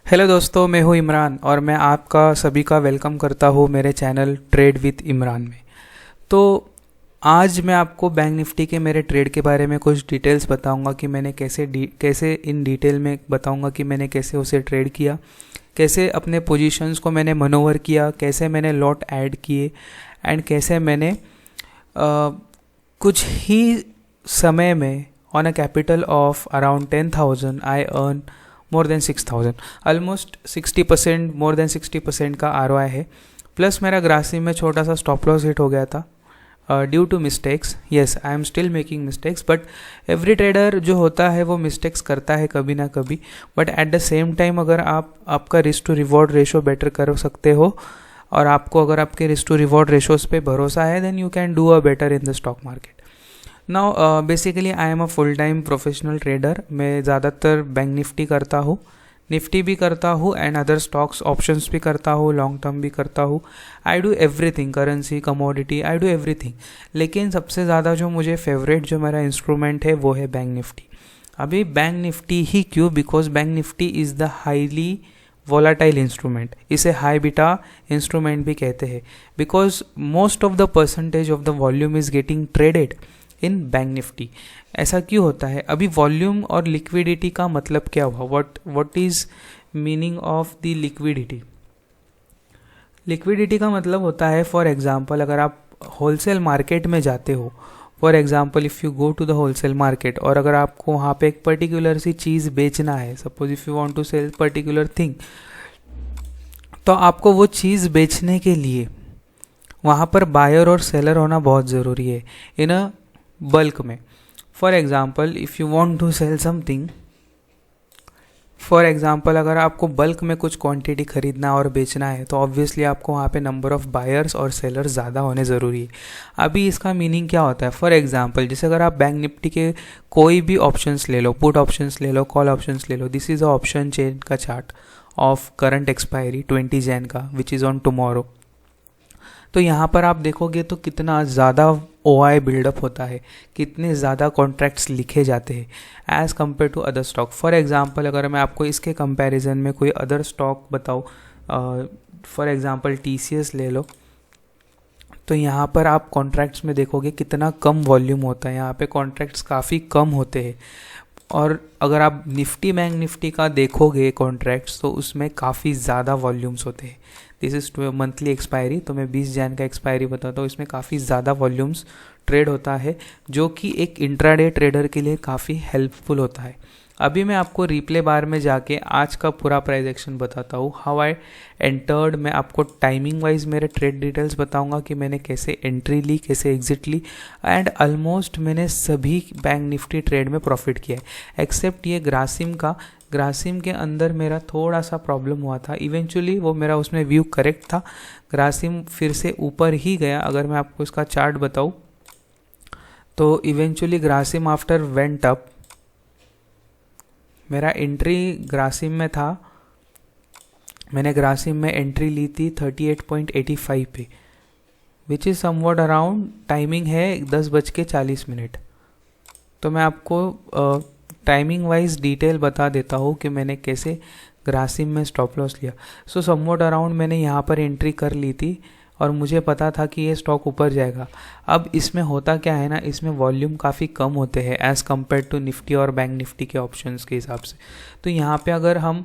Hello दोस्तों, मैं हूँ इमरान और मैं आपका सभी का वेलकम करता हूँ मेरे चैनल ट्रेड विद इमरान में। तो आज मैं आपको बैंक निफ्टी के मेरे ट्रेड के बारे में कुछ डिटेल्स बताऊंगा कि मैंने कैसे इन डिटेल में बताऊंगा कि मैंने कैसे उसे ट्रेड किया, कैसे अपने पोजीशंस को मैंने मनोवर किया, कैसे मैंने लॉट ऐड किए एंड कैसे मैंने कुछ ही समय में on a capital of around 10,000 I earn more than 6,000, almost 60%, more than 60% का ROI है। प्लस मेरा ग्रासिम में छोटा सा स्टॉप लॉस हिट हो गया था due to mistakes. Yes, I am still making mistakes, but every trader जो होता है वो मिस्टेक्स करता है कभी ना कभी। But at the same time अगर आपका risk to reward ratio better कर सकते हो और आपको अगर आपके रिस्क टू रिवॉर्ड रेशोज पे भरोसा है, then you can do a better in the stock market. Now basically I am a full time professional trader. मैं ज़्यादातर बैंक निफ्टी करता हूँ, निफ्टी भी करता हूँ एंड अदर स्टॉक्स ऑप्शंस भी करता हूँ, लॉन्ग टर्म भी करता हूँ। I do everything, currency, commodity, I do everything. लेकिन सबसे ज़्यादा जो मुझे फेवरेट जो मेरा इंस्ट्रूमेंट है वो है बैंक निफ्टी। अभी बैंक निफ्टी ही क्यों? Because bank Nifty is the highly volatile instrument. इसे हाई बीटा इंस्ट्रूमेंट भी कहते हैं because most of the percentage of the volume is getting traded in bank Nifty. ऐसा क्यों होता है? अभी वॉल्यूम और लिक्विडिटी का मतलब क्या हुआ? What is meaning of the liquidity? Liquidity का मतलब होता है, फॉर एग्जांपल अगर आप होलसेल मार्केट में जाते हो, for example if you go to the wholesale market और अगर आपको वहाँ पे एक पर्टिकुलर सी चीज़ बेचना है, suppose if you want to sell particular thing, तो आपको वो चीज़ बेचने के लिए वहाँ पर बायर और सेलर होना बहुत ज़रूरी है इन अ बल्क में। For example if you want to sell something, for example अगर आपको बल्क में कुछ क्वांटिटी खरीदना और बेचना है तो ऑब्वियसली आपको वहाँ पे नंबर ऑफ बायर्स और सेलर्स ज़्यादा होने ज़रूरी है। अभी इसका मीनिंग क्या होता है? फॉर एग्जाम्पल जैसे अगर आप बैंक निफ्टी के कोई भी ऑप्शंस ले लो, पुट ऑप्शंस ले लो, कॉल ऑप्शंस ले लो, this is a option chain का chart of current expiry 20 Jan का विच इज़ ऑन टुमारो। तो यहाँ पर आप देखोगे तो कितना ज़्यादा OI बिल्डअप होता है, कितने ज़्यादा कॉन्ट्रैक्ट्स लिखे जाते हैं as compare to other stock. For example अगर मैं आपको इसके कंपैरिजन में कोई अदर स्टॉक बताऊँ, फॉर एग्जांपल TCS ले लो, तो यहाँ पर आप कॉन्ट्रैक्ट्स में देखोगे कितना कम वॉल्यूम होता है। यहाँ पे कॉन्ट्रैक्ट्स काफ़ी कम होते हैं। और अगर आप निफ्टी बैंक निफ्टी का देखोगे कॉन्ट्रैक्ट्स, तो उसमें काफ़ी ज़्यादा वॉल्यूम्स होते हैं। दिस इज़ मंथली एक्सपायरी, तो मैं 20 जैन का एक्सपायरी बताता हूँ। इसमें काफ़ी ज़्यादा वॉल्यूम्स ट्रेड होता है जो कि एक इंट्राडे ट्रेडर के लिए काफ़ी हेल्पफुल होता है। अभी मैं आपको रिप्ले बार में जाके आज का पूरा प्राइस एक्शन बताता हूँ, हाउ आई एंटर्ड। मैं आपको टाइमिंग वाइज मेरे ट्रेड डिटेल्स बताऊंगा कि मैंने कैसे एंट्री ली, कैसे एग्जिट ली एंड ऑलमोस्ट मैंने सभी बैंक निफ्टी ट्रेड में प्रॉफिट किया है एक्सेप्ट ये ग्रासिम का। ग्रासिम के अंदर मेरा थोड़ा सा प्रॉब्लम हुआ था, इवेंचुअली वो मेरा उसमें व्यू करेक्ट था, ग्रासिम फिर से ऊपर ही गया। अगर मैं आपको इसका चार्ट बताऊँ तो eventually Grasim after went up, मेरा एंट्री ग्रासिम में था, मैंने ग्रासिम में एंट्री ली थी 38.85 पे, which is somewhat around, timing है 10:40। तो मैं आपको टाइमिंग वाइज डिटेल बता देता हूँ कि मैंने कैसे ग्रासिम में स्टॉप लॉस लिया। सो समवॉट अराउंड मैंने यहाँ पर एंट्री कर ली थी और मुझे पता था कि ये स्टॉक ऊपर जाएगा। अब इसमें होता क्या है ना, इसमें वॉल्यूम काफ़ी कम होते हैं एज़ कम्पेयर टू निफ्टी और बैंक निफ्टी के ऑप्शंस के हिसाब से। तो यहाँ पे अगर हम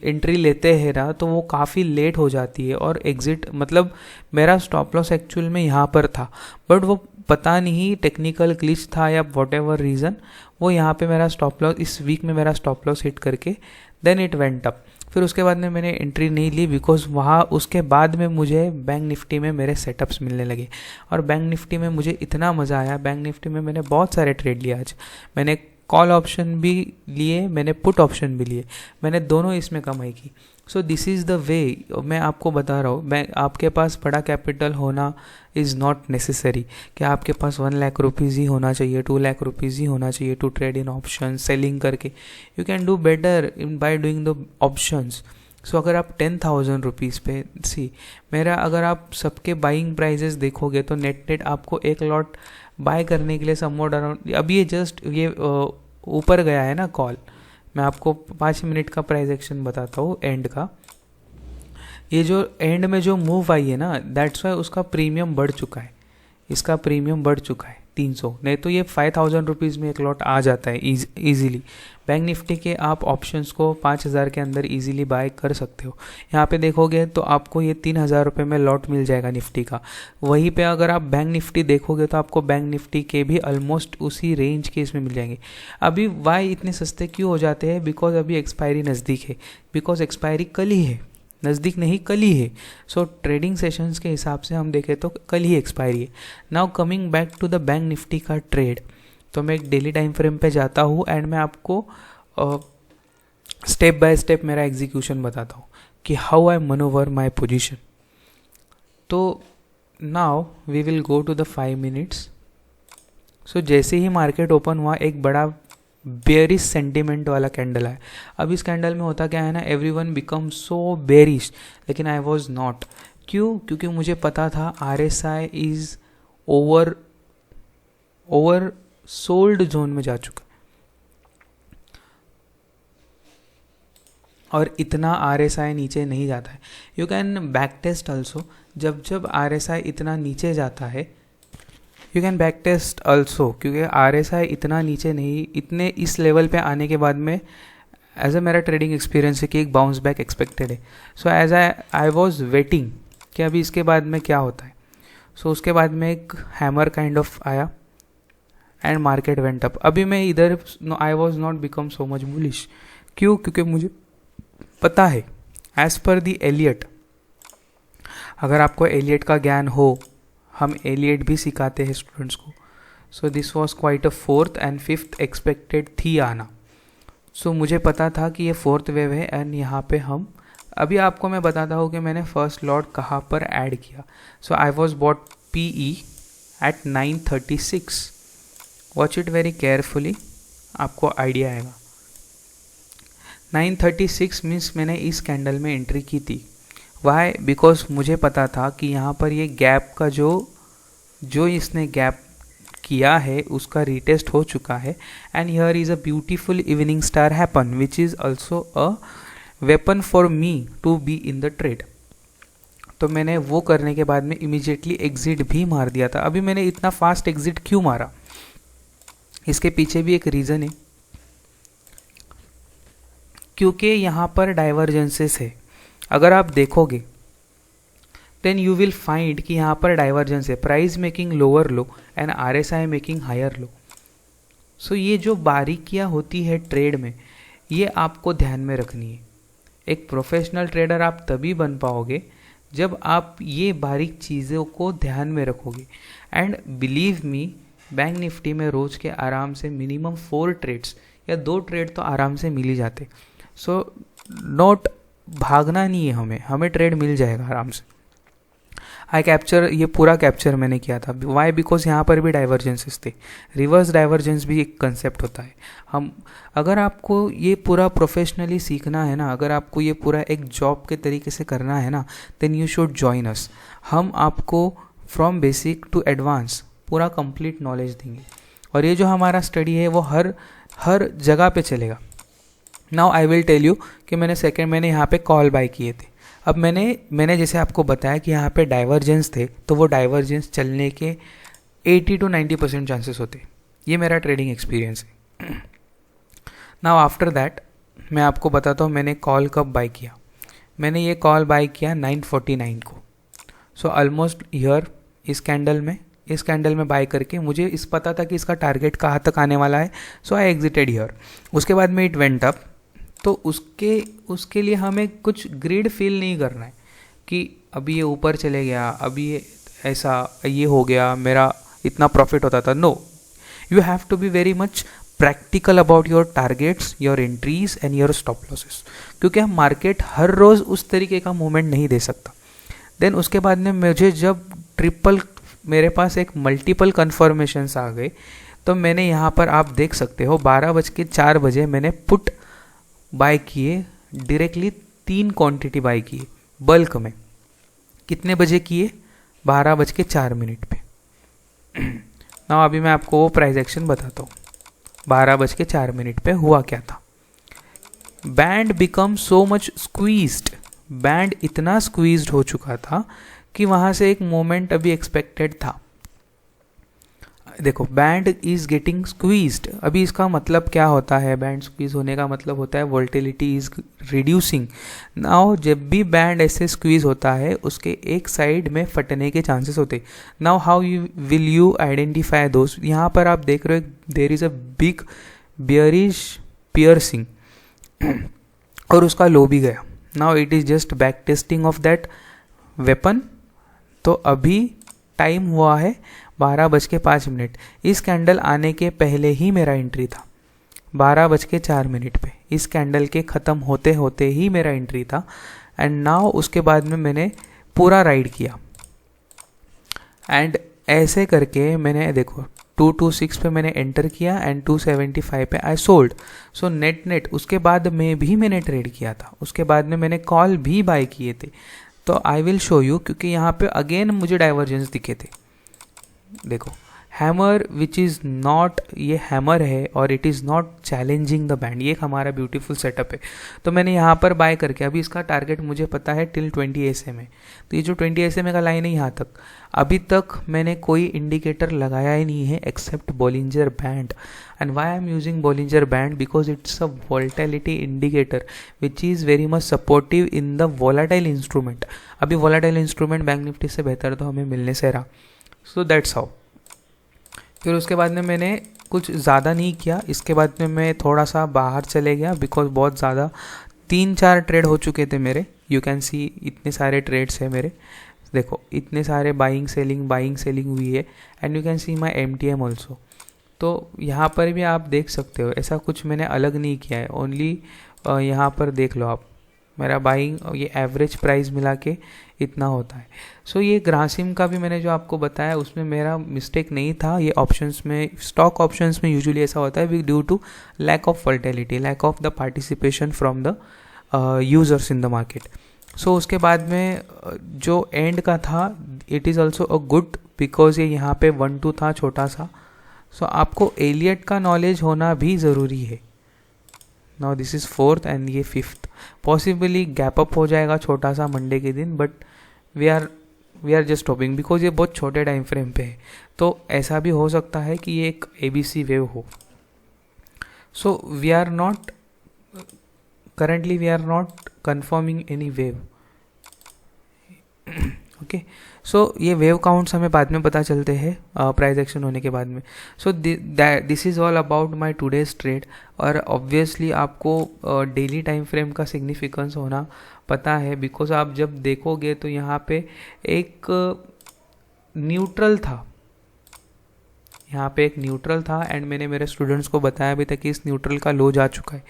एंट्री लेते हैं ना तो वो काफ़ी लेट हो जाती है और एग्ज़िट, मतलब मेरा स्टॉप लॉस एक्चुअल में यहाँ पर था, बट वो पता नहीं टेक्निकल ग्लिच था या वॉट एवर रीज़न, वो यहाँ पे मेरा स्टॉप लॉस इस वीक में मेरा स्टॉप लॉस हिट करके देन इट वेंट अप। फिर उसके बाद में मैंने एंट्री नहीं ली बिकॉज वहाँ उसके बाद में मुझे बैंक निफ्टी में मेरे सेटअप्स मिलने लगे और बैंक निफ्टी में मुझे इतना मज़ा आया। बैंक निफ्टी में मैंने बहुत सारे ट्रेड लिए आज। मैंने कॉल ऑप्शन भी लिए, मैंने पुट ऑप्शन भी लिए, मैंने दोनों इसमें कमाई की। So this is the way. मैं आपको बता रहा हूँ, आपके पास बड़ा कैपिटल होना इज़ नॉट नेसेसरी कि आपके पास 1 लाख रुपीज़ ही होना चाहिए, 2 लाख रुपीज़ ही होना चाहिए to trade in option selling करके। You can do better in by doing the options. So अगर आप 10,000 रुपीज़ पे मेरा अगर आप सबके बाइंग प्राइजेस देखोगे तो नेट आपको एक लॉट बाय करने के लिए समवॉट अराउंड, अभी ये जस्ट ये ऊपर गया है ना कॉल, मैं आपको 5 मिनट का प्राइस एक्शन बताता हूँ एंड का। ये जो एंड में जो मूव आई है ना, दैट्स वाई उसका प्रीमियम बढ़ चुका है, इसका प्रीमियम बढ़ चुका है 300, नहीं तो ये 5000 रुपीज़ में एक लॉट आ जाता है ईजिली। बैंक निफ्टी के आप ऑप्शंस को 5000 के अंदर ईजिली बाय कर सकते हो। यहाँ पे देखोगे तो आपको ये 3000 रुपये में लॉट मिल जाएगा निफ्टी का। वहीं पे अगर आप बैंक निफ्टी देखोगे तो आपको बैंक निफ्टी के भी ऑलमोस्ट उसी रेंज के इसमें मिल जाएंगे। अभी वाई इतने सस्ते क्यों हो जाते हैं? बिकॉज अभी एक्सपायरी नज़दीक है, बिकॉज एक्सपायरी कल ही है, नज़दीक नहीं कल ही है। सो ट्रेडिंग सेशंस के हिसाब से हम देखें तो कल ही एक्सपायरी है। Now coming back to the bank Nifty का ट्रेड, तो मैं एक डेली टाइम फ्रेम पे जाता हूँ एंड मैं आपको स्टेप बाय स्टेप मेरा एग्जीक्यूशन बताता हूँ कि how I manoeuvre my position. तो now we will go to the 5 minutes. So जैसे ही मार्केट ओपन हुआ एक बड़ा बेरिश सेंटिमेंट वाला कैंडल है। अब इस कैंडल में होता क्या है ना, एवरीवन बिकम सो बेरिश, लेकिन आई वॉज नॉट। क्यों? क्योंकि मुझे पता था RSI is over sold zone में जा चुका और इतना RSI नीचे नहीं जाता है। You can back test also, जब जब RSI इतना नीचे जाता है you can back test also, क्योंकि RSI इतना नीचे नहीं, इतने इस लेवल पे आने के बाद में एज अ मेरा ट्रेडिंग एक्सपीरियंस है कि एक बाउंस बैक एक्सपेक्टेड है। So as I was waiting कि अभी इसके बाद में क्या होता है। सो उसके बाद में एक हैमर काइंड ऑफ आया एंड मार्केट वेंट अप। अभी मैं इधर I was not become so much bullish. क्यों? क्योंकि मुझे पता है एज पर दी एलियट, अगर आपको एलियट का ज्ञान हो, हम एलियट भी सिखाते हैं स्टूडेंट्स को। So this was quite a 4th and 5th expected थी आना। सो मुझे पता था कि ये 4th वेव है एंड यहाँ पे हम अभी आपको मैं बताता हूँ कि मैंने फर्स्ट लॉट कहाँ पर ऐड किया। So I was bought PE at 936। Watch it very carefully, आपको आइडिया आएगा। 936 मीन्स मैंने इस कैंडल में एंट्री की थी। वाई? बिकॉज मुझे पता था कि यहाँ पर ये गैप का जो इसने गैप किया है उसका रीटेस्ट हो चुका है and here is a beautiful evening star happen which is also a weapon for me to be in the trade. तो मैंने वो करने के बाद में इमीजिएटली एग्जिट भी मार दिया था। अभी मैंने इतना फास्ट एग्जिट क्यों मारा, इसके पीछे भी एक रीज़न है, क्योंकि यहाँ पर डाइवर्जेंसेस है। अगर आप देखोगे देन यू विल फाइंड कि यहाँ पर डाइवर्जेंस है, price making lower low and RSI making higher low. So ये जो बारीकियाँ होती है ट्रेड में, ये आपको ध्यान में रखनी है। एक प्रोफेशनल ट्रेडर आप तभी बन पाओगे जब आप ये बारीक चीज़ों को ध्यान में रखोगे। And believe me, bank Nifty में रोज़ के आराम से मिनिमम 4 ट्रेड्स या 2 ट्रेड तो आराम से मिल ही जाते। सो नोट भागना नहीं है, हमें ट्रेड मिल जाएगा आराम से। आई कैप्चर, ये पूरा कैप्चर मैंने किया था। वाई? बिकॉज यहाँ पर भी डाइवर्जेंसेस थे। रिवर्स डाइवर्जेंस भी एक कंसेप्ट होता है। अगर आपको ये पूरा प्रोफेशनली सीखना है ना, अगर आपको ये पूरा एक जॉब के तरीके से करना है ना, then you should join us. हम आपको फ्रॉम बेसिक टू एडवांस पूरा कंप्लीट नॉलेज देंगे और ये जो हमारा स्टडी है वो हर जगह पे चलेगा। Now I will tell you कि मैंने यहाँ पे कॉल बाय किए थे। अब मैंने जैसे आपको बताया कि यहाँ पे डाइवर्जेंस थे, तो वो डाइवर्जेंस चलने के 80 to 90% चांसेस होते। ये मेरा ट्रेडिंग एक्सपीरियंस है। नाउ आफ्टर दैट मैं आपको बताता हूँ मैंने कॉल कब बाय किया। मैंने ये कॉल बाय किया 949 को। सो ऑलमोस्ट हियर इस कैंडल में बाय करके मुझे इस पता था कि इसका टारगेट कहाँ तक आने वाला है। सो आई एग्जिटेड हियर। उसके बाद में इट वेंट अप, तो उसके लिए हमें कुछ ग्रिड फील नहीं करना है कि अभी ये ऊपर चले गया, अभी ये हो गया, मेरा इतना प्रॉफिट होता था। No, you have to be very much practical about your targets, your entries and your stop losses, क्योंकि हम मार्केट हर रोज़ उस तरीके का मूवमेंट नहीं दे सकता। देन उसके बाद में मुझे जब मेरे पास एक मल्टीपल कन्फर्मेशंस आ गए, तो मैंने यहाँ पर आप देख सकते हो 12:04 मैंने पुट बाय किए डायरेक्टली, 3 क्वांटिटी बाय किए बल्क में। कितने बजे किए? 12:04 पे। ना अभी मैं आपको वो प्राइस एक्शन बताता हूँ 12:04 पे हुआ क्या था। Band become so much squeezed, band इतना स्क्वीज्ड हो चुका था कि वहाँ से एक मोमेंट अभी एक्सपेक्टेड था। देखो बैंड इज गेटिंग स्क्वीज्ड, अभी इसका मतलब क्या होता है, बैंड स्क्वीज होने का मतलब होता है वोल्टिलिटी इज रिड्यूसिंग। नाउ जब भी बैंड ऐसे स्क्वीज होता है उसके एक साइड में फटने के चांसेस होते। Now how you will you identify दोस्त, यहाँ पर आप देख रहे हो there is a big bearish piercing और उसका लो भी गया। Now it is just back testing of that weapon. तो अभी टाइम हुआ है 12:05। इस कैंडल आने के पहले ही मेरा एंट्री था 12:04 पे, इस कैंडल के ख़त्म होते होते ही मेरा एंट्री था। एंड नाउ उसके बाद में मैंने पूरा राइड किया एंड ऐसे करके मैंने देखो 226 पे मैंने एंटर किया एंड 275 पे आई सोल्ड। सो नेट उसके बाद में भी मैंने ट्रेड किया था, उसके बाद में मैंने कॉल भी बाय किए थे। तो आई विल शो यू, क्योंकि यहाँ पे अगेन मुझे डाइवर्जेंस दिखे थे। देखो हैमर विच इज़ नॉट, ये हैमर है और it is not challenging the band, ये एक हमारा ब्यूटीफुल सेटअप है। तो मैंने यहाँ पर बाय करके, अभी इसका टारगेट मुझे पता है टिल 20 SMA। तो ये जो 20 SMA का लाइन है यहाँ तक, अभी तक मैंने कोई इंडिकेटर लगाया ही नहीं है except Bollinger band. And why I am using Bollinger band, because it's a volatility indicator which is very much supportive in the volatile instrument. अभी वोलाटाइल इंस्ट्रूमेंट बैंक निफ्टी से बेहतर तो हमें मिलने से रहा। So that's how. फिर उसके बाद में मैंने कुछ ज़्यादा नहीं किया, इसके बाद में मैं थोड़ा सा बाहर चले गया बिकॉज बहुत ज़्यादा 3-4 ट्रेड हो चुके थे मेरे। यू कैन सी इतने सारे ट्रेड्स हैं मेरे, देखो इतने सारे बाइंग सेलिंग हुई है। And you can see my MTM also. तो यहाँ पर भी आप देख सकते हो, ऐसा कुछ मैंने अलग नहीं किया है, ओनली यहाँ पर देख लो आप, मेरा बाइंग ये एवरेज प्राइस मिला के इतना होता है। सो ये ग्रासिम का भी मैंने जो आपको बताया उसमें मेरा मिस्टेक नहीं था। ये ऑप्शंस में, स्टॉक ऑप्शंस में यूजुअली ऐसा होता है due to lack of volatility, lack of the participation from the users in the market. So उसके बाद में जो एंड का था it is also a good, because ये यहाँ पे 1-2 था छोटा सा। सो आपको एलियट का नॉलेज होना भी ज़रूरी है। Now this is 4th and ये 5th, पॉसिबली गैप अप हो जाएगा छोटा सा मंडे के दिन, but we are just hoping because ये बहुत छोटे टाइम फ्रेम पे है। तो ऐसा भी हो सकता है कि ये एक ABC वेव हो। So we are not confirming any wave. Okay, so ये वेव काउंट्स हमें बाद में पता चलते हैं प्राइस एक्शन होने के बाद में। So this is all about my today's trade. और ऑब्वियसली आपको डेली टाइम फ्रेम का सिग्निफिकेंस होना पता है, बिकॉज आप जब देखोगे तो यहाँ पे एक न्यूट्रल था, यहाँ पे एक न्यूट्रल था एंड मैंने मेरे स्टूडेंट्स को बताया भी था कि इस न्यूट्रल का लो जा चुका है।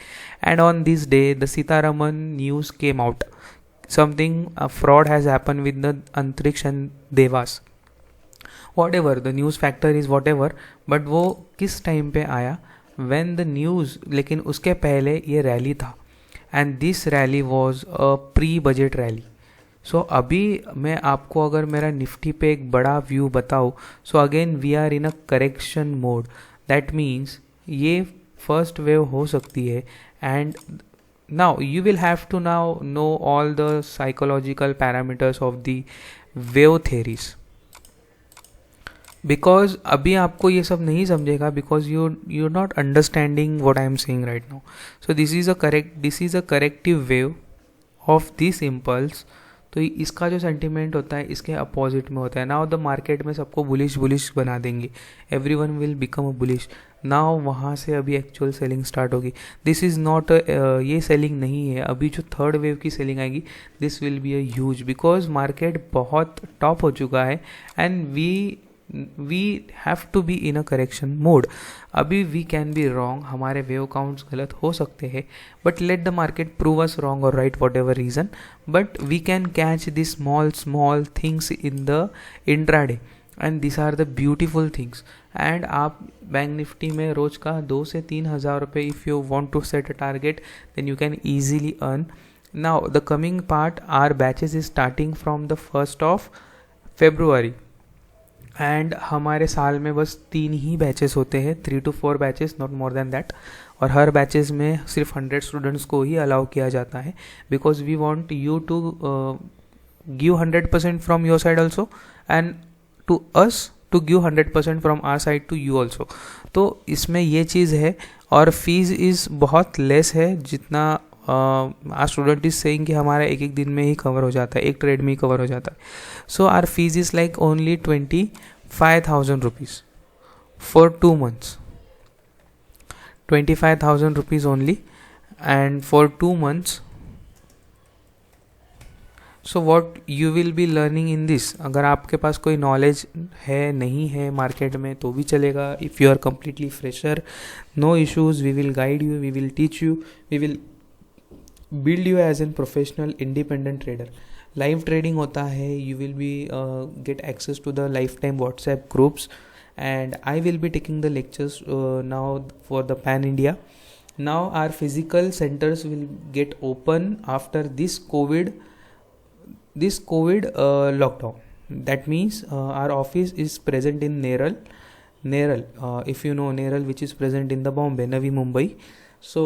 And on this day the Sitharaman news came out, something a fraud has happened with the Antriksh and Devas, whatever the news factor is whatever, but वो किस टाइम पे आया when the news, लेकिन उसके पहले ये रैली था and this rally was a pre-budget rally। सो अभी मैं आपको अगर मेरा निफ्टी पे एक बड़ा व्यू बताऊँ, so again we are in a correction mode, that means ये फर्स्ट वेव हो सकती है। And now you will have to now know all the psychological parameters of the wave theories, because अभी आपको ये सब नहीं समझेगा because you're not understanding what I am saying right now। so this is a corrective wave of this impulse। तो इसका जो sentiment होता है इसके अपोजिट में होता है। नाउ द मार्केट में सबको बुलिश बना देंगे, everyone will become a bullish. Now वहाँ से अभी एक्चुअल सेलिंग स्टार्ट होगी। दिस इज़ नॉट ये सेलिंग नहीं है, अभी जो थर्ड वेव की सेलिंग आएगी this will be a huge, because market बहुत टॉप हो चुका है and we have to be in a correction mode. अभी वी कैन बी रॉन्ग, हमारे वेव काउंट्स गलत हो सकते हैं, but let the market prove us wrong और right whatever reason, but we can catch this small things in the intraday and this are the beautiful things. And आप bank Nifty में रोज का 2 से 3 हज़ार रुपये, if you want to set a target then you can easily earn. Now the coming part our batches is starting from the 1st February and हमारे साल में बस 3 ही बैचेस होते हैं, 3 to 4 batches, not more than that. और हर batches में सिर्फ 100 students को ही अलाउ किया जाता है, because we want you to give 100% from your side also and to us to give 100% from our side to you also. तो इसमें ये चीज़ है, और फीस इज़ बहुत लेस है, जितना आर स्टूडेंट इज सेइंग कि हमारा एक एक दिन में ही कवर हो जाता है, एक ट्रेड में ही कवर हो जाता है। So our fees is like only 25,000 rupees for 2 months, 25,000 rupees only, and for 2 months. So what you will be learning in this, अगर आपके पास कोई नॉलेज है नहीं है मार्केट में तो भी चलेगा। If you are completely fresher, no issues, we will guide you, we will teach you, we will build you as an professional independent trader. Live trading होता है, you will be get access to the lifetime WhatsApp groups, and I will be taking the lectures now for the Pan India. Now our physical centers will get open after this COVID lockdown. That means our office is present in Neral, if you know Neral, which is present in the Bombay, Navi Mumbai. So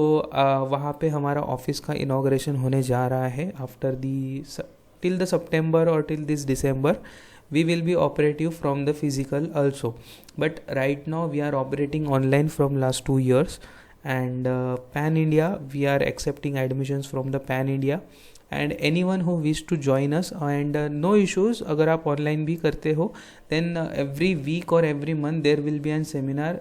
वहाँ पे हमारा office का inauguration होने जा रहा है after till the September or till this December. We will be operative from the physical also, but right now we are operating online from last 2 years, and Pan India, we are accepting admissions from the Pan India, and anyone who wish to join us, and no issues, अगर आप online भी करते हो then every week or every month there will be an seminar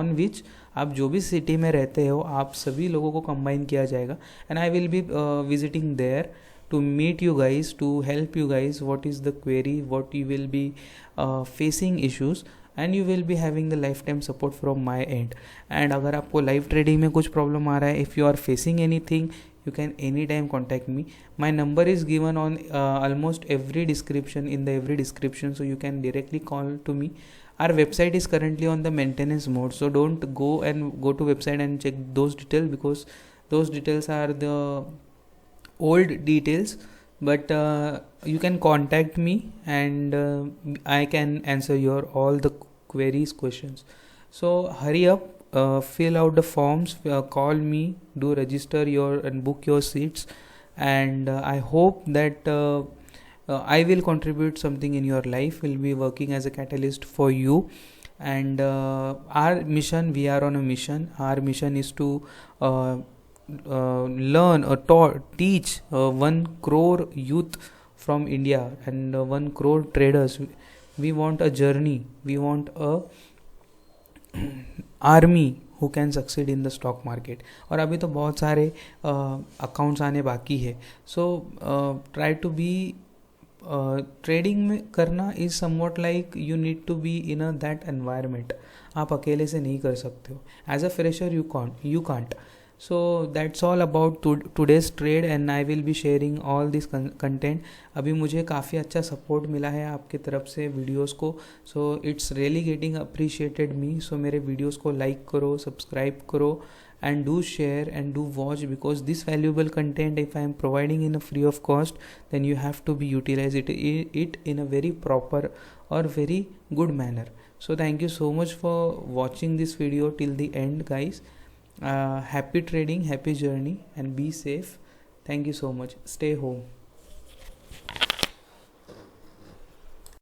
on which आप जो भी city में रहते हो आप सभी लोगों को कंबाइन किया जाएगा, and I will be visiting there to meet you guys, to help you guys what is the query, what you will be facing issues, and you will be having the lifetime support from my end. And अगर आपको live trading में कुछ problem आ रहा है, if you are facing anything, you can anytime contact me. My number is given on almost every description, in the every description, so you can directly call to me. Our website is currently on the maintenance mode, so don't go to website and check those details, because those details are the old details, but you can contact me, and I can answer your all the questions. So hurry up, fill out the forms, call me, do register your and book your seats, and I hope that I will contribute something in your life, will be working as a catalyst for you. And our mission, we are on a mission. Our mission is to learn or teach 1 crore youth from India and 1 crore traders. We want a journey, we want a army who can succeed in the stock market. और अभी तो बहुत सारे accounts आने बाकी है, so try to be trading में करना is somewhat like you need to be in a that environment. आप अकेले से नहीं कर सकते हो, as a fresher you can't. So that's all about today's trade, and I will be sharing all this content. अभी मुझे काफ़ी अच्छा सपोर्ट मिला है आपके तरफ से वीडियोस को, so it's really getting appreciated me. So मेरे वीडियोस को लाइक करो, सब्सक्राइब करो, and do share and do watch, because this valuable content, if I am providing in a free of cost, then you have to be utilize it in a very proper or very good manner. So thank you so much for watching this video till the end, guys. Happy trading, happy journey, and be safe. Thank you so much. Stay home.